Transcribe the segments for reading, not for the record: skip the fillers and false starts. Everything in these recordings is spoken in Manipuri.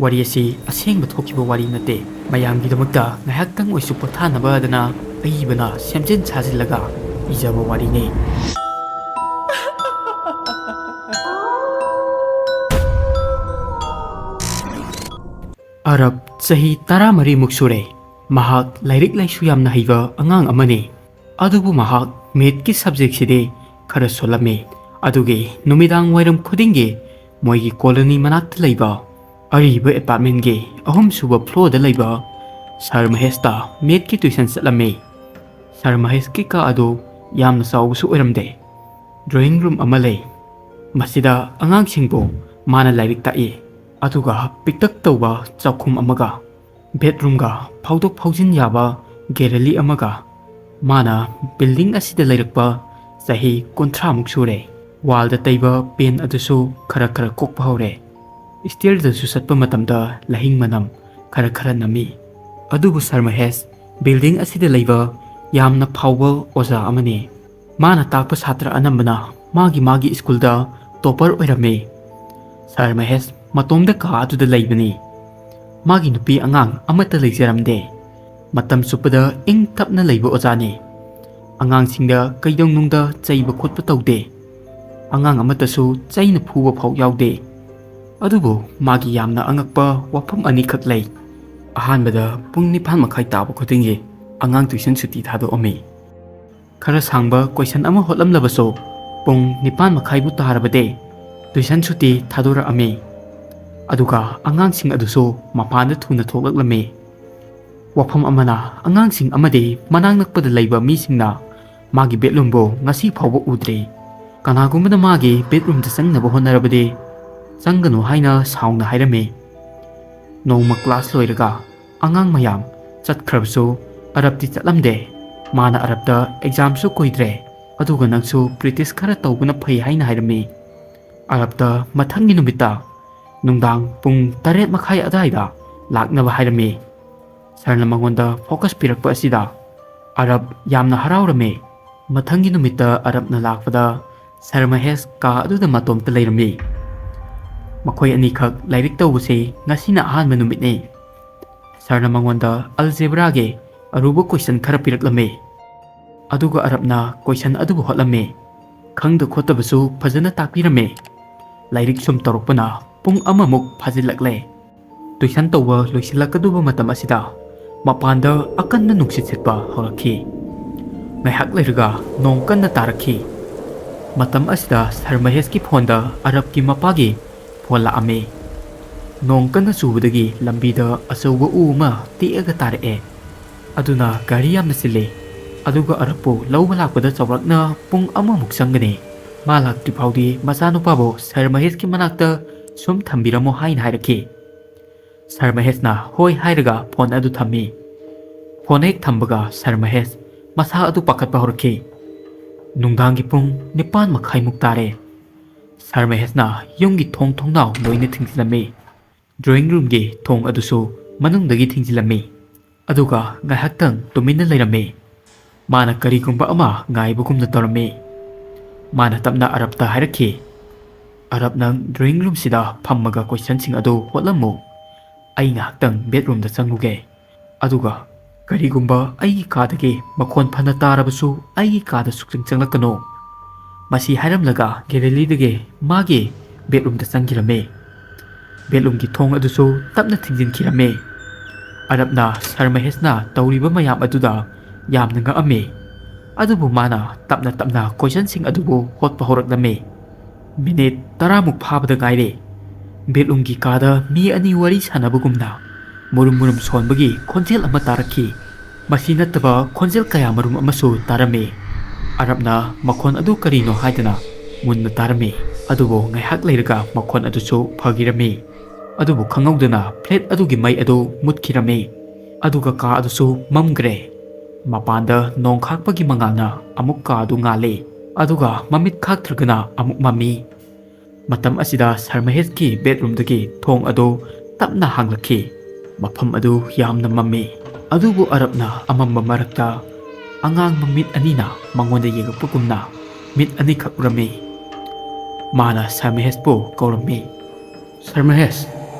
ꯋꯥꯔꯤ ꯑꯁꯤ ꯑꯁꯦꯡꯕ ꯊꯣꯛꯈꯤꯕ ꯋꯥꯔꯤ ꯅꯠꯇꯦ ꯃꯌꯥꯝꯒꯤꯗꯃꯛꯇ ꯉꯥꯏꯍꯥꯛꯇꯪ ꯑꯣꯏꯁꯨ ꯄꯣꯊꯥꯅꯕꯗꯅ ꯑꯏꯕꯅ ꯁꯦꯝꯖꯤꯟ ꯁꯥꯖꯤꯜꯂꯒ ꯏꯖꯕ ꯋꯥꯔꯤꯅꯤ ꯑꯔꯕ ꯆꯍꯤ 13 ꯁꯨꯔꯦ ꯃꯍꯥꯛ ꯂꯥꯏꯔꯤꯛ ꯂꯥꯏꯁꯨ ꯌꯥꯝꯅ ꯍꯩꯕ ꯑꯉꯥꯡ ꯑꯃꯅꯤ ꯑꯗꯨꯕꯨ ꯃꯍꯥꯛ ꯃꯦꯠꯀꯤ ꯁꯕꯖꯦꯛꯁꯤꯗꯤ ꯈꯔ ꯁꯣꯜꯂꯝꯃꯤ ꯑꯗꯨꯒꯤ ꯅꯨꯃꯤꯗꯥꯡ ꯋꯥꯏꯔꯝ ꯈꯨꯗꯤꯡꯒꯤ ꯃꯣꯏꯒꯤ ꯀꯣꯂꯣꯅꯤ ꯃꯅꯥꯛꯇ ꯂꯩꯕ ꯑꯔꯤꯕ ꯑꯦꯄꯥꯔꯠꯃꯦꯟꯒꯤ 3ꯁꯨꯕ ꯐ꯭ꯂꯣꯔꯗ ꯂꯩꯕ ꯁꯔ ꯃꯍꯦꯁꯇ ꯃꯦꯠꯀꯤ ꯇ꯭ꯌꯨꯁꯟ ꯆꯠꯂꯝꯃꯤ ꯁꯔ ꯃꯍꯦꯁꯀꯤ ꯀꯥ ꯑꯗꯨ ꯌꯥꯝꯅ ꯆꯥꯎꯕꯁꯨ ꯑꯣꯏꯔꯝꯗꯦ ꯗ꯭ꯔꯣꯌꯤꯡ ꯔꯨꯝ ꯑꯃ ꯂꯩ ꯃꯁꯤꯗ ꯑꯉꯥꯡꯁꯤꯡꯕꯨ ꯃꯥꯅ ꯂꯥꯏꯔꯤꯛ ꯇꯥꯛꯏ ꯑꯗꯨꯒ ꯄꯤꯛꯇꯛ ꯇꯧꯕ ꯆꯥꯛꯈꯨꯝ ꯑꯃꯒ ꯕꯦꯗꯔꯨꯝꯒ ꯐꯥꯎꯗꯣꯛ ꯐꯥꯎꯖꯤꯟ ꯌꯥꯕ ꯒꯦꯂꯔꯤ ꯑꯃꯒ ꯃꯥꯅ ꯕꯤꯜꯗꯤꯡ ꯑꯁꯤꯗ ꯂꯩꯔꯛꯄ ꯆꯍꯤ 30 ꯁꯨꯔꯦ ꯋꯥꯜꯗ ꯇꯩꯕ ꯄꯦꯟ ꯑꯗꯨꯁꯨ ꯈꯔ ꯈꯔ ꯀꯣꯛꯄ ꯍꯧꯔꯦ ꯁ꯭ꯇꯦꯌꯔꯗꯁꯨ ꯆꯠꯄ ꯃꯇꯝꯗ ꯂꯍꯤꯡ ꯃꯅꯝ ꯈꯔ ꯅꯝꯃꯤ ꯑꯗꯨꯕꯨ ꯁꯔ ꯃꯍꯦꯁ ꯕꯤꯜꯗꯤꯡ ꯑꯁꯤꯗ ꯂꯩꯕ ꯌꯥꯝꯅ ꯐꯥꯎꯕ ꯑꯣꯖꯥ ꯑꯃꯅꯤ ꯃꯥꯅ ꯇꯥꯛꯄ ꯁꯥꯇ꯭ꯔ ꯑꯅꯝꯕꯅ ꯃꯥꯒꯤ ꯁ꯭ꯀꯨꯜꯗ ꯇꯣꯄꯔ ꯑꯣꯏꯔꯝꯃꯤ ꯁꯔ ꯃꯍꯦꯁ ꯃꯇꯣꯝꯗ ꯀꯥ ꯑꯗꯨꯗ ꯂꯩꯕꯅꯤ ꯃꯥꯒꯤ ꯅꯨꯄꯤ ꯑꯉꯥꯡ ꯑꯃꯠꯇ ꯂꯩꯖꯔꯝꯗꯦ ꯃꯇꯝ ꯆꯨꯞꯄꯗ ꯏꯪ ꯇꯞꯅ ꯂꯩꯕ ꯑꯣꯖꯥꯅꯤ ꯑꯉꯥꯡꯁꯤꯡꯗ ꯀꯩꯗꯧꯅꯨꯡꯗ ꯆꯩꯕ ꯈꯣꯠꯄ ꯇꯧꯗꯦ ꯑꯉꯥꯡ ꯑꯃꯠꯇꯁꯨ ꯆꯩꯅ ꯐꯨꯕ ꯐꯥꯎ ꯌꯥꯎꯗꯦ ꯑꯗꯨꯕꯨ ꯃꯥꯒꯤ ꯌꯥꯝꯅ ꯑꯉꯛꯄ ꯋꯥꯐꯝ ꯑꯅꯤꯈꯛ ꯂꯩ ꯑꯍꯥꯟꯕꯗ ꯄꯨꯡ 9:30 ꯇꯥꯕ ꯈꯨꯗꯤꯡꯒꯤ ꯑꯉꯥꯡ ꯇ꯭ꯌꯨꯁꯟ ꯁꯨꯇꯤ ꯊꯥꯗꯣꯛꯑꯝꯃꯤ ꯈꯔ ꯁꯥꯡꯕ ꯀꯣꯏꯁꯟ ꯑꯃ ꯍꯣꯠꯂꯝꯂꯕꯁꯨ ꯄꯨꯡ 9:30ꯕꯨ ꯇꯥꯔꯕꯗꯤ ꯇ꯭ꯌꯨꯁꯟ ꯁꯨꯇꯤ ꯊꯥꯗꯣꯔꯛꯑꯝꯃꯤ ꯑꯗꯨꯒ ꯑꯉꯥꯡꯁꯤꯡ ꯑꯗꯨꯁꯨ ꯃꯄꯥꯟꯗ ꯊꯨꯅ ꯊꯣꯛꯂꯛꯂꯝꯃꯤ ꯋꯥꯐꯝ ꯑꯃꯅ ꯑꯉꯥꯡꯁꯤꯡ ꯑꯃꯗꯤ ꯃꯅꯥꯛ ꯅꯛꯄꯗ ꯂꯩꯕ ꯃꯤꯁꯤꯡꯅ ꯃꯥꯒꯤ ꯕꯦꯗꯔꯨꯝꯕꯨ ꯉꯁꯤ ꯐꯥꯎꯕ ꯎꯗ꯭ꯔꯤ ꯀꯅꯥꯒꯨꯝꯕꯅ ꯃꯥꯒꯤ ꯕꯦꯗꯔꯨꯝꯗ ꯆꯪꯅꯕ ꯍꯣꯠꯅꯔꯕꯗꯤ ꯆꯪꯒꯅꯨ ꯍꯥꯏꯅ ꯁꯥꯎꯅ ꯍꯥꯏꯔꯝꯃꯤ ꯅꯣꯡꯃ ꯀ꯭ꯂꯥꯁ ꯂꯣꯏꯔꯒ ꯑꯉꯥꯡ ꯃꯌꯥꯝ ꯆꯠꯈ꯭ꯔꯕꯁꯨ ꯑꯔꯕꯇꯤ ꯆꯠꯂꯝꯗꯦ ꯃꯥꯅ ꯑꯔꯕꯇ ꯑꯦꯛꯖꯥꯝꯁꯨ ꯀꯨꯏꯗ꯭ꯔꯦ ꯑꯗꯨꯒ ꯅꯪꯁꯨ ꯄ꯭ꯔꯦꯛꯇꯤꯁ ꯈꯔ ꯇꯧꯕꯅ ꯐꯩ ꯍꯥꯏꯅ ꯍꯥꯏꯔꯝꯃꯤ ꯑꯔꯕꯇ ꯃꯊꯪꯒꯤ ꯅꯨꯃꯤꯠꯇ ꯅꯨꯡꯗꯥꯡ ꯄꯨꯡ 8:30 ꯑꯗꯨꯋꯥꯏꯗ ꯂꯥꯛꯅꯕ ꯍꯥꯏꯔꯝꯃꯤ ꯁꯔꯅ ꯃꯉꯣꯟꯗ ꯐꯣꯀꯁ ꯄꯤꯔꯛꯄ ꯑꯁꯤꯗ ꯑꯔꯕ ꯌꯥꯝꯅ ꯍꯔꯥꯎꯔꯝꯃꯤ ꯃꯊꯪꯒꯤ ꯅꯨꯃꯤꯠꯇ ꯑꯔꯕꯅ ꯂꯥꯛꯄꯗ ꯁꯔ ꯃꯍꯦꯁ ꯀꯥ ꯑꯗꯨꯗ ꯃꯇꯣꯝꯇ ꯂꯩꯔꯝꯃꯤ ꯃꯈꯣꯏ ꯑꯅꯤꯈꯛ ꯂꯥꯏꯔꯤꯛ ꯇꯧꯕꯁꯤ ꯉꯁꯤꯅ ꯑꯍꯥꯟꯕ ꯅꯨꯃꯤꯠꯅꯤ ꯁꯔꯅ ꯃꯉꯣꯟꯗ ꯑꯜꯖꯦꯕ꯭ꯔꯥꯒꯤ ꯑꯔꯨꯕ ꯀꯣꯏꯁꯟ ꯈꯔ ꯄꯤꯔꯛꯂꯝꯃꯤ ꯑꯗꯨꯒ ꯑꯔꯕꯅ ꯀꯣꯏꯁꯟ ꯑꯗꯨꯕꯨ ꯍꯣꯠꯂꯝꯃꯤ ꯈꯪꯗ ꯈꯣꯠꯇꯕꯁꯨ ꯐꯖꯅ ꯇꯥꯛꯄꯤꯔꯝꯃꯤ ꯂꯥꯏꯔꯤꯛ ꯁꯨꯝ ꯇꯧꯔꯛꯄꯅ ꯄꯨꯡ ꯑꯃꯃꯨꯛ ꯐꯥꯖꯤꯜꯂꯛꯂꯦ ꯇ꯭ꯌꯨꯁꯟ ꯇꯧꯕ ꯂꯣꯏꯁꯤꯜꯂꯛꯀꯗꯧꯕ ꯃꯇꯝ ꯑꯁꯤꯗ ꯃꯄꯥꯟꯗ ꯑꯀꯟꯕ ꯅꯨꯡꯁꯤꯠ ꯁꯤꯠꯄ ꯍꯧꯔꯛꯈꯤ ꯉꯥꯏꯍꯥꯛ ꯂꯩꯔꯒ ꯅꯣꯡ ꯀꯟꯅ ꯇꯥꯔꯛꯈꯤ ꯃꯇꯝ ꯑꯁꯤꯗ ꯁꯔ ꯃꯍꯦꯁꯀꯤ ꯐꯣꯟꯗ ꯑꯔꯕꯀꯤ ꯃꯄꯥꯒꯤ ꯐꯣꯟ ꯂꯥꯛꯑꯝꯃꯤ ꯅꯣꯡ ꯀꯟꯅ ꯆꯨꯕꯗꯒꯤ ꯂꯝꯕꯤꯗ ꯑꯆꯧꯕ ꯎ ꯑꯃ ꯇꯦꯛꯑꯒ ꯇꯥꯔꯛꯑꯦ ꯑꯗꯨꯅ ꯒꯥꯔꯤ ꯌꯥꯝꯅ ꯆꯤꯜꯂꯤ ꯑꯗꯨꯒ ꯑꯔꯕꯄꯨ ꯂꯧꯕ ꯂꯥꯛꯄꯗ ꯆꯥꯎꯔꯥꯛꯅ ꯄꯨꯡ ꯑꯃꯃꯨꯛ ꯆꯪꯒꯅꯤ ꯃꯥ ꯂꯥꯛꯇ꯭ꯔꯤ ꯐꯥꯎꯗꯤ ꯃꯆꯥꯅꯨꯄꯥꯕꯨ ꯁꯔ ꯃꯍꯦꯁꯀꯤ ꯃꯅꯥꯛꯇ ꯁꯨꯝ ꯊꯝꯕꯤꯔꯝꯃꯣ ꯍꯥꯏꯅ ꯍꯥꯏꯔꯛꯈꯤ ꯁꯔ ꯃꯍꯦꯁꯅ ꯍꯣꯏ ꯍꯥꯏꯔꯒ ꯐꯣꯟ ꯑꯗꯨ ꯊꯝꯃꯤ ꯐꯣꯟ ꯍꯦꯛ ꯊꯝꯕꯒ ꯁꯔ ꯃꯍꯦꯁ ꯃꯁꯥ ꯑꯗꯨ ꯄꯥꯈꯠꯄ ꯍꯧꯔꯛꯈꯤ ꯅꯨꯡꯗꯥꯡꯒꯤ ꯄꯨꯡ 9:30 ꯇꯥꯔꯦ ꯁꯔ ꯃꯍꯦꯁꯅ ꯌꯨꯝꯒꯤ ꯊꯣꯡ ꯊꯣꯡꯅꯥꯎ ꯂꯣꯏꯅ ꯊꯤꯡꯖꯤꯜꯂꯝꯃꯤ ꯗ꯭ꯔꯣꯌꯤꯡ ꯔꯨꯝꯒꯤ ꯊꯣꯡ ꯑꯗꯨꯁꯨ ꯃꯅꯨꯡꯗꯒꯤ ꯊꯤꯡꯖꯤꯜꯂꯝꯃꯤ ꯑꯗꯨꯒ ꯉꯥꯏꯍꯥꯛꯇꯪ ꯇꯨꯃꯤꯟꯅ ꯂꯩꯔꯝꯃꯤ ꯃꯥꯅ ꯀꯔꯤꯒꯨꯝꯕ ꯑꯃ ꯉꯥꯏꯕꯒꯨꯝꯅ ꯇꯧꯔꯝꯃꯤ ꯃꯥꯅ ꯇꯞꯅ ꯑꯔꯕꯇ ꯍꯥꯏꯔꯛꯈꯤ ꯑꯔꯕ ꯅꯪ ꯗ꯭ꯔꯣꯌꯤꯡ ꯔꯨꯝꯁꯤꯗ ꯐꯝꯃꯒ ꯀꯣꯏꯁꯟꯁꯤꯡ ꯑꯗꯨ ꯍꯣꯠꯂꯝꯃꯨ ꯑꯩ ꯉꯥꯏꯍꯥꯛꯇꯪ ꯕꯦꯗꯔꯨꯝꯗ ꯆꯪꯉꯨꯒꯦ ꯑꯗꯨꯒ ꯀꯔꯤꯒꯨꯝꯕ ꯑꯩꯒꯤ ꯀꯥꯗꯒꯤ ꯃꯈꯣꯟ ꯐꯅ ꯇꯥꯔꯕꯁꯨ ꯑꯩꯒꯤ ꯀꯥꯗ ꯁꯨꯛꯆꯪ ꯆꯪꯂꯛꯀꯅꯨ ꯃꯁꯤ ꯍꯥꯏꯔꯝꯂꯒ ꯒꯦꯂꯔꯤꯗꯒꯤ ꯃꯥꯒꯤ ꯕꯦꯗꯔꯨꯝꯗ ꯆꯪꯈꯤꯔꯝꯃꯤ ꯕꯦꯗꯔꯨꯝꯒꯤ ꯊꯣꯡ ꯑꯗꯨꯁꯨ ꯇꯞꯅ ꯊꯤꯡꯖꯤꯟꯈꯤꯔꯝꯃꯤ ꯑꯔꯕꯅ ꯁꯔ ꯃꯍꯦꯁꯅ ꯇꯧꯔꯤꯕ ꯃꯌꯥꯝ ꯑꯗꯨꯗ ꯌꯥꯝꯅ ꯉꯛꯑꯝꯃꯤ ꯑꯗꯨꯕꯨ ꯃꯥꯅ ꯇꯞꯅ ꯇꯞꯅ ꯀꯣꯏꯁꯟꯁꯤꯡ ꯑꯗꯨꯕꯨ ꯍꯣꯠꯄ ꯍꯧꯔꯛꯂꯝꯃꯤ ꯃꯤꯅꯤꯠ 10 ꯐꯥꯕꯗ ꯉꯥꯏꯔꯦ ꯕꯦꯗꯔꯨꯝꯒꯤ ꯀꯥꯗ ꯃꯤ ꯑꯅꯤ ꯋꯥꯔꯤ ꯁꯥꯟꯅꯕꯒꯨꯝꯅ ꯃꯨꯔꯨꯝ ꯃꯨꯔꯨꯝ ꯁꯣꯟꯕꯒꯤ ꯈꯣꯟꯖꯦꯜ ꯑꯃ ꯇꯥꯔꯛꯈꯤ ꯃꯁꯤ ꯅꯠꯇꯕ ꯈꯣꯟꯖꯦꯜ ꯀꯌꯥ ꯃꯔꯨꯝ ꯑꯃꯁꯨ ꯇꯥꯔꯝꯃꯤ ꯑꯔꯕꯅ ꯃꯈꯣꯟ ꯑꯗꯨ ꯀꯔꯤꯅꯣ ꯍꯥꯏꯗꯅ ꯃꯨꯟꯅ ꯇꯥꯔꯝꯃꯤ ꯑꯗꯨꯕꯨ ꯉꯥꯏꯍꯥꯛ ꯂꯩꯔꯒ ꯃꯈꯣꯟ ꯑꯗꯨꯁꯨ ꯐꯈꯤꯔꯝꯃꯤ ꯑꯗꯨꯕꯨ ꯈꯪꯍꯧꯗꯅ ꯐ꯭ꯂꯦꯠ ꯑꯗꯨꯒꯤ ꯃꯩ ꯑꯗꯨ ꯃꯨꯠꯈꯤꯔꯝꯃꯤ ꯑꯗꯨꯒ ꯀꯥ ꯑꯗꯨꯁꯨ ꯃꯝꯈ꯭ꯔꯦ ꯃꯄꯥꯟꯗ ꯅꯣꯡ ꯈꯥꯛꯄꯒꯤ ꯃꯉꯥꯜꯅ ꯑꯃꯨꯛ ꯀꯥ ꯑꯗꯨ ꯉꯥꯜꯂꯤ ꯑꯗꯨꯒ ꯃꯃꯤꯠ ꯈꯥꯛꯇ꯭ꯔꯒꯅ ꯑꯃꯨꯛ ꯃꯝꯃꯤ ꯃꯇꯝ ꯑꯁꯤꯗ ꯁꯔ ꯃꯍꯦꯁꯀꯤ ꯕꯦꯗꯔꯨꯝꯗꯒꯤ ꯊꯣꯡ ꯑꯗꯨ ꯇꯞꯅ ꯍꯥꯡꯂꯛꯈꯤ ꯃꯐꯝ ꯑꯗꯨ ꯌꯥꯝꯅ ꯃꯝꯃꯤ ꯑꯗꯨꯕꯨ ꯑꯔꯕꯅ ꯑꯃꯝꯕ ꯃꯔꯛꯇ ꯑꯉꯥꯡꯕ ꯃꯤꯠ ꯑꯅꯤꯅ ꯃꯉꯣꯟꯗ ꯌꯦꯡꯉꯛꯄꯒꯨꯝꯅ ꯃꯤꯠ ꯑꯅꯤꯈꯛ ꯎꯔꯝꯃꯤ ꯃꯥꯅ ꯁꯔ ꯃꯍꯦꯁꯄꯨ ꯀꯧꯔꯝꯃꯤ sir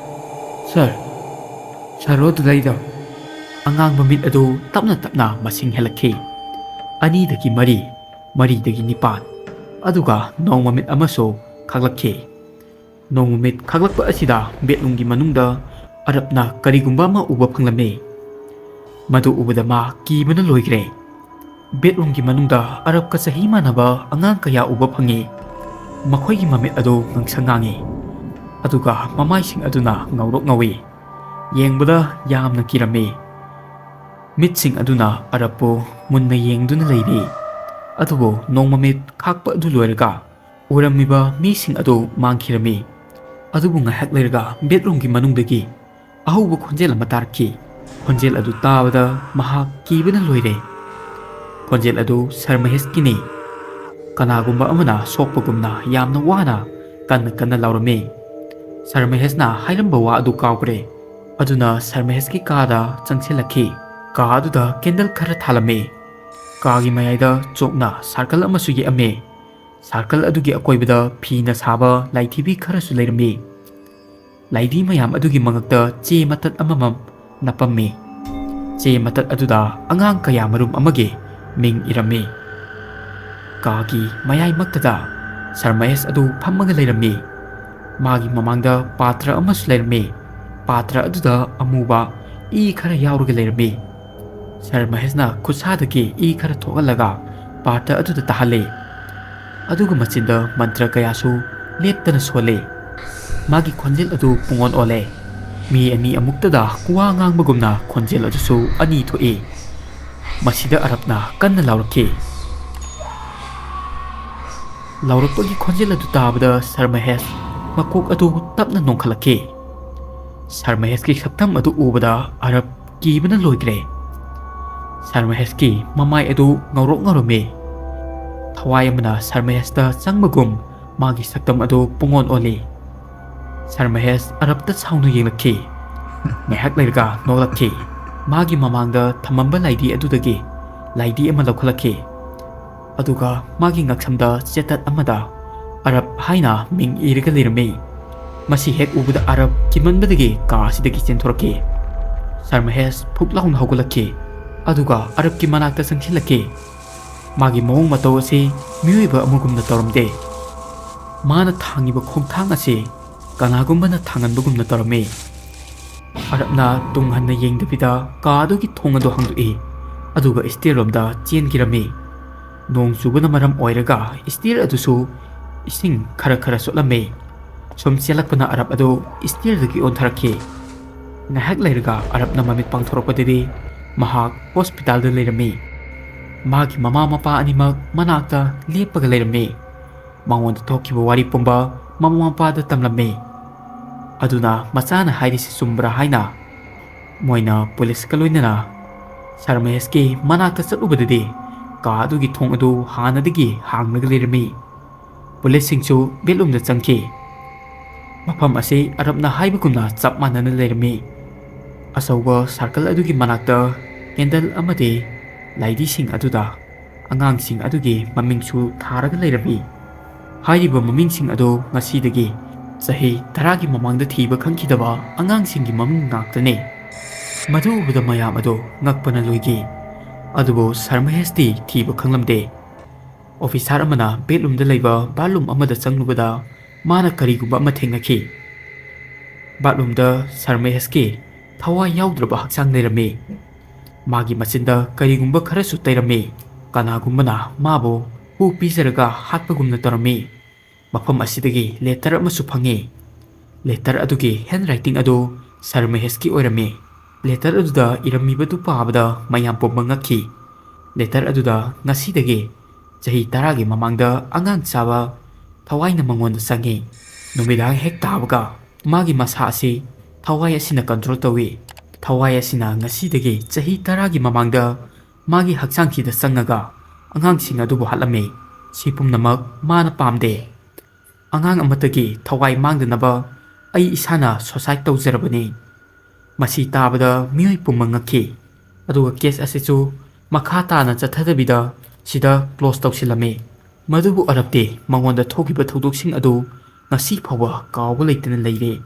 Sir ro dulaido. Angang mamit adu tapna masing helakhi. Ani dagi mari dagi nipan. Aduga nong mamit amaso khaglakhi. Nong mamit khaglakpa asida betlunggi manungda arapna karigumba ma uba phanglame. Madu ubada ma kibana loigre. Betlunggi manungda arab ka sahi manaba angang kaya uba phangi. Makhoigi mamit adu ngangsangangi. Aduga mamaising aduna ngaurok ngawi. Yengbada yamna kirame. Mitsing aduna arapo munna yengduna leiri. Adubo nong mamit khakpa adu loiraga uramiba mising adu mangkirami. Adubo ngahak leiraga bedroomgi manungdagi ahuba khonjel ama tarki. Khonjel adu tabada mahak kibana loire. Khonjel adu Sir Maheshkini. Kanagumba amana sokpagumna yamna wana kanna laurame. Sir Maheshna hairamba wa adu kaugre. Aduna Sir Maheshki kada changsilakhi. Ka aduda candle khara thalame. Kaagi mayayda chokna circle amasu yeame. Circle adugi akoibada phina saba laithibi kharasu leirame. Laidi mayam adugi mangakta che matat amamam napamme. Che matat aduda angang kaya marum amage ming irame. Kaagi mayay maktada Sir Mahesh adu phammaga leirame. Magi mamangda patra amasu leirame. Patra aduda amuba I khara yauraga leirame. Sir Maheshna khussadagi I khara thogalaga patra aduda tahale. Aduga machinda mantra kayasu leptana sole. Magi khonjel adu pungon ole. Mi ani amuktada kuwa ngangbagumna khonjel adusu ani thoe. Masida arapna kanna laurakhe. Laurakpagi khonjel adu tabada Sir Mahesh makok adu tapna nongkhalakhe. Sir Maheshki saktam adu ubada arab kibana loigre. Sir Maheshki mamai adu ngaurok ngaurome. Thawai amana Sir Maheshta changmagum magi saktam adu pungon ole. Sir Mahesh arabta saunu yelakhi. Ngahak leirga nolakhi. Magi mamangda thamamba laidi adudagi laidi ama lokhalakhi. Aduga magi ngaksamda chetat amada arab haina ming iriga leirame. Masi hek ubada arab kimanbadagi kaasidagi chenthoraki. Sir Mahesh phuklauna hogulakhi. Aduga arab ki manakta sangsilakhi. Magi mawong mataw asi miyuiba amugumna tawramde. Mana thangiba khongthang asi kanagumbana thanganbagumna tawrame. Arabna tunghanna yengdabida kaadugi thongado hangdui. Aduga istiromda chenkirame. Nong chubana maram oiraga istir adusu ising khara sotlame. Som chelakpana arab adu istirdagi ontharakhi. Ngahak leiraga arabna mamit pangthorakpadidi mahak hospital da leirame. Magi mama mapa animak manakta lepaga leirame. Mangonda thokiba wari pumba mama mapa da tamlame. Aduna machana hairisi sumbra haina moina police kaloinana Sir Maheshki manakta chatlubadidi ka adugi thong adu hanadagi hangnaga leirame. Police singchu belumda changki. Mafam ase arabna haibagumna chap manana leirame. Asauba circle adugi manakta candle amade laidi sing aduda angang sing adugi mamingchu tharaga leirame. Hairiba maming sing adu ngasidagi sahi taragi mamangda thiba khangkidaba angang singi maming ngaktane. Madu ubada mayam adu ngakpana loigi. Adubo Sir Maheshti thiba khanglamde. Officer amana bedroomda leiba bathroom amada changlubada mana kariguba ama thengnakhi. Bathroomda Sir Maheshki thawai yaudraba haksang leirame. Magi machinda karigumba kharasu tairame. Kanagumbana mabu hu pizaraga hatpagumna tarame. Mafam asidagi letter amasu phange. Letter adugi handwriting adu Sir Maheshki oirame. Letter aduda iramibadu paabada mayam pomba ngakhi. Letter aduda ngasidagi jahi taragi mamangda angang chaba thawai na mangonda sangi. Numidang hek tabaga magi masa asi thawai asina control tawi. Thawai asina ngasidagi jahi taragi mamangda magi haksangkida sangaga angang sing adubu halame. Sipum namak mana pamde. Angang amatagi thawai mangdanaba ai isana suicide tawjarabani. Masi tabada miyoi pumangakhi. Aduga case asichu makha tana chathadabida sida close tawsilame. Madubu arabte mangonda thokiba thodok sing adu ngasi phawa kawba leitana leire.